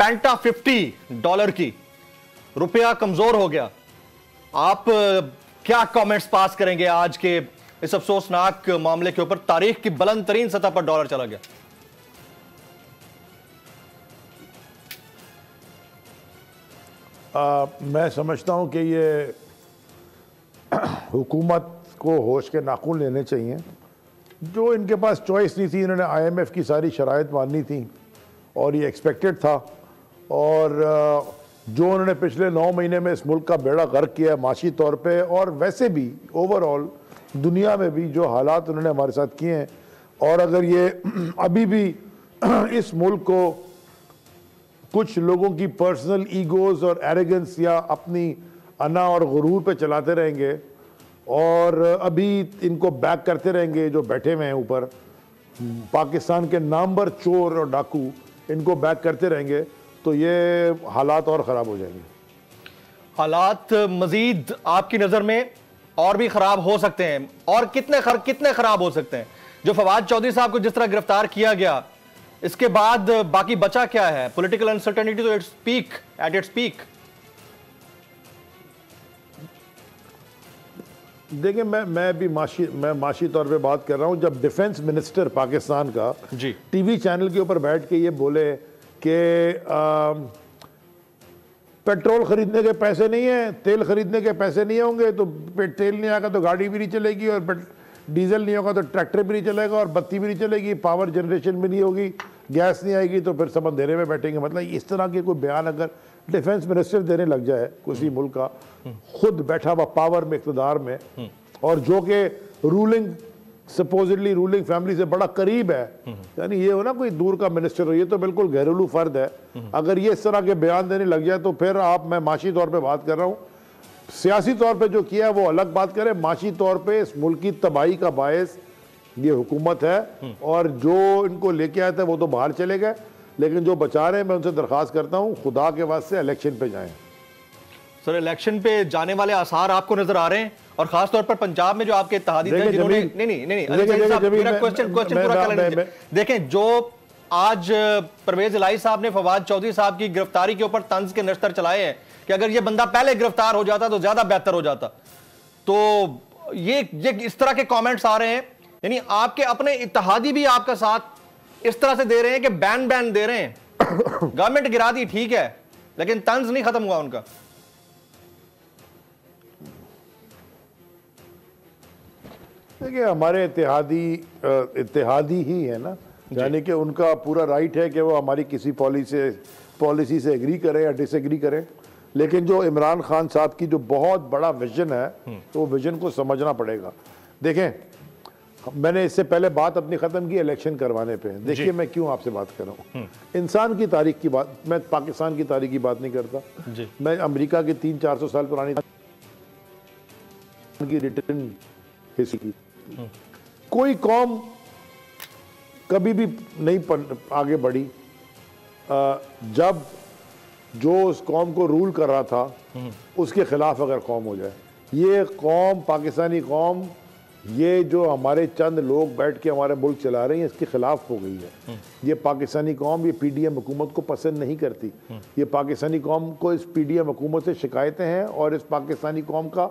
पेंटा $50 की, रुपया कमजोर हो गया। आप क्या कमेंट्स पास करेंगे आज के इस अफसोसनाक मामले के ऊपर? तारीख की बुलंद तरीन सतह पर डॉलर चला गया। मैं समझता हूं कि ये हुकूमत को होश के नाखून लेने चाहिए। जो इनके पास चॉइस नहीं थी, इन्होंने IMF की सारी शराइत माननी थी और ये एक्सपेक्टेड था। और जो उन्होंने पिछले 9 महीने में इस मुल्क का बेड़ा गर्क किया है माशी तौर पे, और वैसे भी ओवरऑल दुनिया में भी जो हालात उन्होंने हमारे साथ किए हैं, और अगर ये अभी भी इस मुल्क को कुछ लोगों की पर्सनल ईगोज और एरोगेंस या अपनी अना और गुरूर पे चलाते रहेंगे और अभी इनको बैक करते रहेंगे जो बैठे हुए हैं ऊपर, पाकिस्तान के नामवर चोर और डाकू इनको बैक करते रहेंगे, तो ये हालात और ख़राब हो जाएंगे। हालात मजीद आपकी नज़र में और भी ख़राब हो सकते हैं, और कितने ख़राब हो सकते हैं? जो फवाद चौधरी साहब को जिस तरह गिरफ्तार किया गया, इसके बाद बाकी बचा क्या है? पॉलिटिकल अनसर्टेनिटी तो एट इट्स पीक। देखिए, मैं माशी तौर पे बात कर रहा हूँ। जब डिफेंस मिनिस्टर पाकिस्तान का जी टीवी चैनल के ऊपर बैठ के ये बोले कि पेट्रोल खरीदने के पैसे नहीं है, तेल खरीदने के पैसे नहीं होंगे, तो तेल नहीं आएगा तो गाड़ी भी नहीं चलेगी, और डीजल नहीं होगा तो ट्रैक्टर भी नहीं चलेगा, और बत्ती भी नहीं चलेगी, पावर जनरेशन भी नहीं होगी, गैस नहीं आएगी, तो फिर सब अंधेरे में बैठेंगे। मतलब इस तरह के कोई बयान अगर डिफेंस मिनिस्टर देने लग जाए किसी मुल्क का, खुद बैठा हुआ पावर में, इक़्तिदार में, और जो कि सपोजिटली रूलिंग फैमिली से बड़ा करीब है, यानी ये हो ना कोई दूर का मिनिस्टर हो, ये तो बिल्कुल घरेलू फर्द है, अगर ये इस तरह के बयान देने लग जाए तो फिर मैं माशी तौर पे बात कर रहा हूँ, सियासी तौर पे जो किया है वो अलग बात करें, माशी तौर पे इस मुल्क की तबाही का बायस ये हुकूमत है, और जो इनको लेके आए थे वो तो बाहर चले गए, लेकिन जो बचा रहे हैं मैं उनसे दरख्वास्त करता हूँ खुदा के वास्ते इलेक्शन पे जाएं। सर, इलेक्शन पे जाने वाले आसार आपको नजर आ रहे हैं? और खास तौर पर पंजाब में जो आपके इत्तेहादी थे जिन्होंने देखें, जो आज परवेज इलाही साहब ने फवाद चौधरी साहब की गिरफ्तारी के ऊपर तंज के नश्तर चलाए हैं कि अगर ये बंदा पहले गिरफ्तार हो जाता तो ज्यादा बेहतर हो जाता, तो ये इस तरह के कमेंट्स आ रहे हैं। यानी आपके अपने इत्तेहादी भी आपका साथ इस तरह से दे रहे हैं कि बैन दे रहे हैं। गवर्नमेंट गिरा दी ठीक है, लेकिन तंज नहीं खत्म हुआ उनका। देखिए, हमारे इत्तेहादी ही है ना, यानी कि उनका पूरा राइट है कि वो हमारी किसी पॉलिसी से एग्री करें या डिसएग्री करें, लेकिन जो इमरान खान साहब की जो बहुत बड़ा विजन है, तो वो विजन को समझना पड़ेगा। देखें, मैंने इससे पहले बात अपनी ख़त्म की इलेक्शन करवाने पे। देखिए मैं क्यों आपसे बात कर रहा हूँ, इंसान की तारीख की बात, मैं पाकिस्तान की तारीख की बात नहीं करता, मैं अमेरिका की 300-400 साल पुरानी की रिटर्न हिस्ट्री की। कोई कौम कभी भी नहीं आगे बढ़ी जब जो उस कौम को रूल कर रहा था उसके खिलाफ अगर कौम हो जाए। ये कौम, पाकिस्तानी कौम, ये जो हमारे चंद लोग बैठ के हमारे मुल्क चला रहे हैं, इसके खिलाफ हो गई है। ये पाकिस्तानी कौम ये PDM हुकूमत को पसंद नहीं करती। ये पाकिस्तानी कौम को इस PDM हुकूमत से शिकायतें हैं, और इस पाकिस्तानी कौम का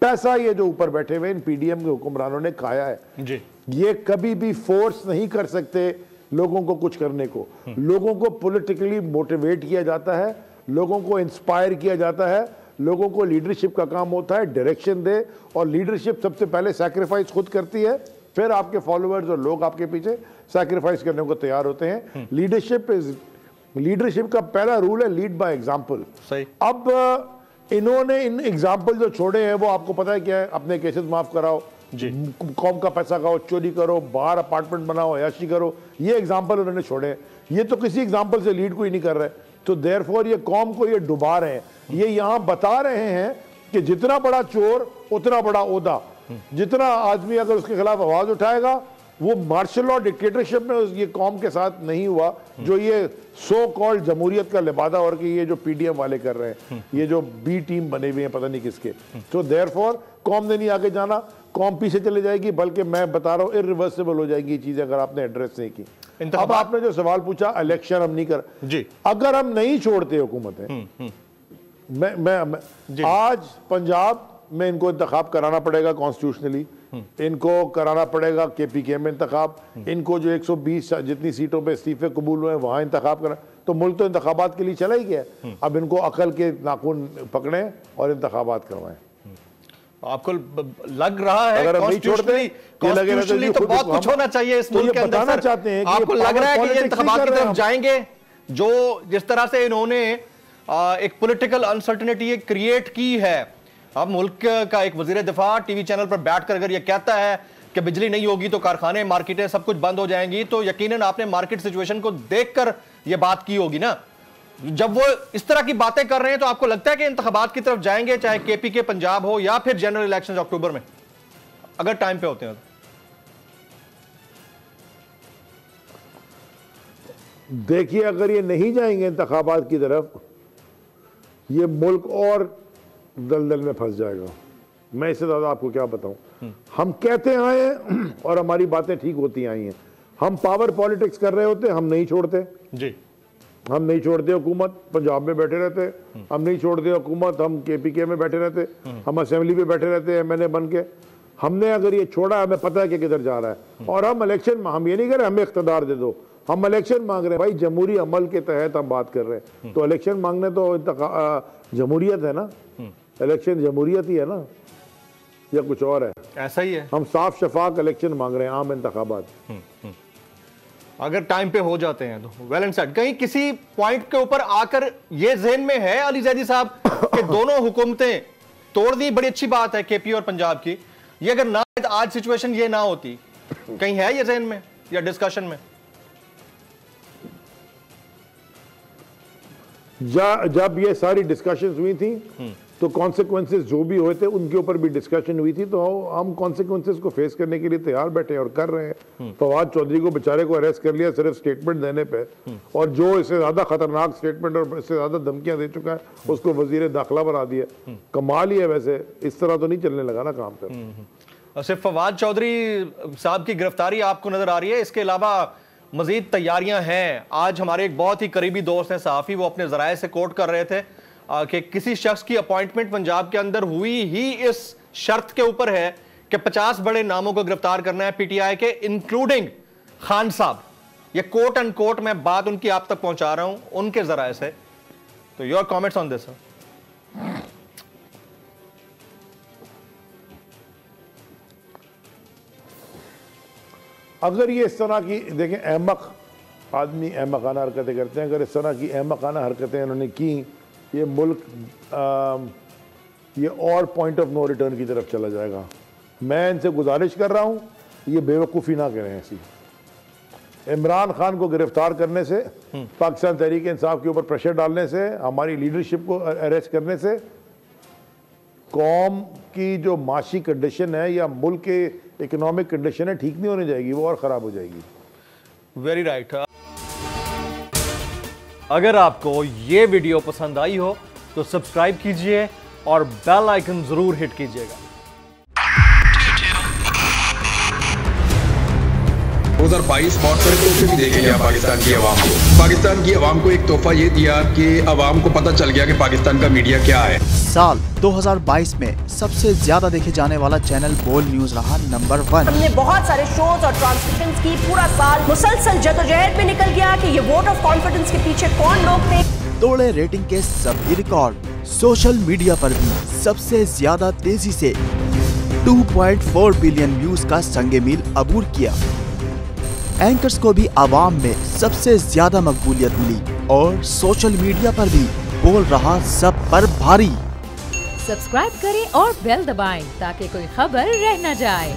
पैसा ये जो ऊपर बैठे हुए इन PDM के हुक्मरानों ने खाया है जी। ये कभी भी फोर्स नहीं कर सकते लोगों को कुछ करने को। लोगों को पॉलिटिकली मोटिवेट किया जाता है, लोगों को इंस्पायर किया जाता है, लोगों को लीडरशिप का काम होता है डायरेक्शन दे, और लीडरशिप सबसे पहले सैक्रिफाइस खुद करती है, फिर आपके फॉलोअर्स और लोग आपके पीछे सैक्रिफाइस करने को तैयार होते हैं। लीडरशिप का पहला रूल है लीड बाय एग्जाम्पल। अब इन्होंने इन एग्जाम्पल जो छोड़े हैं वो आपको पता है क्या है, अपने केसेस माफ कराओ, कौम का पैसा खाओ, चोरी करो, बाहर अपार्टमेंट बनाओ, याशी करो, ये एग्जाम्पल उन्होंने छोड़े। ये तो किसी एग्जाम्पल से लीड को ही नहीं कर रहे, तो देयरफॉर ये कौम को ये डुबा रहे हैं। ये यहाँ बता रहे हैं कि जितना बड़ा चोर उतना बड़ा ओहदा, जितना आदमी अगर उसके खिलाफ आवाज उठाएगा, वो मार्शल लॉ डिक्टेटरशिप में ये कौम के साथ नहीं हुआ जो ये सो कॉल्ड जमहूरियत का लिबादा और कि ये जो PDM वाले कर रहे हैं, ये जो B टीम बने हुए हैं पता नहीं किसके। तो देयरफॉर कौम ने नहीं आगे जाना, कौम पीछे चले जाएगी, बल्कि मैं बता रहा हूँ इरिवर्सिबल हो जाएगी ये चीज़ें अगर आपने एड्रेस नहीं की। अब आपने जो सवाल पूछा इलेक्शन हम नहीं कर जी, अगर हम नहीं छोड़ते हुकूमतें, मैं आज पंजाब में इनको इंतखाब कराना पड़ेगा कॉन्स्टिट्यूशनली, इनको कराना पड़ेगा KPK में इंतखाब, इनको जो 120 जितनी सीटों पे इस्तीफे कबूल हुए वहां इंतखाब करा, तो मुल्क तो इंतखाबात के लिए चला ही गया। अब इनको अकल के नाखून पकड़े और इंतखाबात करवाएं। आपको लग रहा है अगर हम नहीं छोड़ते तो बहुत कुछ होना चाहिए इस मुल्क के अंदर। बताना चाहते हैं आपको लग रहा है कि ये इंतखाबात की तरफ जाएंगे, जो जिस तरह से इन्होंने एक पॉलिटिकल अनसर्टेनिटी क्रिएट की है। अब मुल्क का एक वजीर दिफा टीवी चैनल पर बैठकर अगर ये कहता है कि बिजली नहीं होगी तो कारखाने, मार्केटें सब कुछ बंद हो जाएंगी, तो यकीनन आपने मार्केट सिचुएशन को देखकर ये बात की होगी ना। जब वो इस तरह की बातें कर रहे हैं तो आपको लगता है कि इंतखाबात की तरफ जाएंगे, चाहे KPK पंजाब हो या फिर जनरल इलेक्शंस अक्टूबर में, अगर टाइम पे होते हैं? देखिए, अगर ये नहीं जाएंगे इंतखाबात की तरफ, ये मुल्क और दलदल में फंस जाएगा। मैं इससे ज्यादा आपको क्या बताऊं। हम कहते आए हैं और हमारी बातें ठीक होती आई हैं। हम पावर पॉलिटिक्स कर रहे होते, हम नहीं छोड़ते जी, हम नहीं छोड़ते हुकूमत, पंजाब में बैठे रहते, हम नहीं छोड़ते हुकूमत, हम KPK में बैठे रहते, हम असेंबली में बैठे रहते MNA बन के। हमने अगर ये छोड़ा, हमें पता है कि किधर जा रहा है। और हम इलेक्शन, हम ये नहीं कर रहे हमें इख्तियार दे दो, हम इलेक्शन मांग रहे हैं। भाई जमहूरी अमल के तहत हम बात कर रहे हैं, तो इलेक्शन मांगने तो जमहूरियत है ना, इलेक्शन जमहूरियत ही है ना, या कुछ और है? ऐसा ही है। हम साफ शफाक इलेक्शन मांग रहे हैं, आम इंतखाबात। अगर टाइम पे हो जाते हैं तो वेल एंड सेड। कहीं किसी पॉइंट के ऊपर आकर ये ज़हन में है अली जैदी साहब कि दोनों हुकूमतें तोड़ दी, बड़ी अच्छी बात है KP और पंजाब की, ये अगर ना आज सिचुएशन ये ना होती, कहीं है ये ज़हन में या डिस्कशन में? जब ये सारी डिस्कशंस हुई थी तो कॉन्सिक्वेंसेस जो भी हुए थे उनके ऊपर भी डिस्कशन हुई थी, तो हम कॉन्सिक्वेंसेस को फेस करने के लिए तैयार बैठे और कर रहे हैं। फवाद चौधरी को बेचारे को अरेस्ट कर लिया सिर्फ स्टेटमेंट देने पे, और जो इससे ज्यादा खतरनाक स्टेटमेंट और इससे ज्यादा धमकियां दे चुका है उसको वजीर दाखिला बना दिया। कमाल ही है। वैसे इस तरह तो नहीं चलने लगा ना काम पर। सिर्फ फवाद चौधरी साहब की गिरफ्तारी आपको नजर आ रही है, इसके अलावा मजीद तैयारियां हैं? आज हमारे एक बहुत ही करीबी दोस्त हैं सहाफी, वो अपने जराए से कोट कर रहे थे कि किसी शख्स की अपॉइंटमेंट पंजाब के अंदर हुई ही इस शर्त के ऊपर है कि 50 बड़े नामों को गिरफ्तार करना है PTI के, इंक्लूडिंग खान साहब। ये कोट एंड कोट मैं बात उनकी आप तक पहुंचा रहा हूं उनके जराए से। तो योर कमेंट्स ऑन दिस? अगर ये इस तरह की, देखें अहमक आदमी अहमकाना हरकतें करते हैं, अगर इस तरह की अहमकाना हरकतें उन्होंने की, ये मुल्क ये और पॉइंट ऑफ नो रिटर्न की तरफ चला जाएगा। मैं इनसे गुजारिश कर रहा हूँ ये बेवकूफ़ी ना करें ऐसी। इमरान खान को गिरफ्तार करने से, पाकिस्तान तहरीक इंसाफ के ऊपर प्रेशर डालने से, हमारी लीडरशिप को अरेस्ट करने से कौम की जो माशी कंडीशन है या मुल्क के इकोनॉमिक कंडीशन है ठीक नहीं होने जाएगी, वो और ख़राब हो जाएगी। Very right. अगर आपको ये वीडियो पसंद आई हो तो सब्सक्राइब कीजिए और बेल आइकन जरूर हिट कीजिएगा। 2022 बहुत सारे तोहफे भी देखे गया पाकिस्तान की आवाम को। पाकिस्तान की आवाम को एक तोहफा ये दिया कि आवाम को पता चल गया कि पाकिस्तान का मीडिया क्या है। साल 2022 में सबसे ज्यादा देखे जाने वाला चैनल बोल न्यूज रहा नंबर 1। हमने बहुत सारे शोज और ट्रांसमिशंस की, पूरा साल मुसलसल जदोजहद में निकल गया कि ये वोट ऑफ कॉन्फिडेंस के पीछे कौन लोग थे। तोड़े रेटिंग के सभी रिकॉर्ड। सोशल मीडिया पर भी सबसे ज्यादा तेजी से 2.4 बिलियन व्यूज का संगे मील अबूर किया। एंकर्स को भी आवाम में सबसे ज्यादा मकबूलियत मिली और सोशल मीडिया पर भी बोल रहा सब पर भारी। सब्सक्राइब करें और बेल दबाएं ताकि कोई खबर रह न जाए।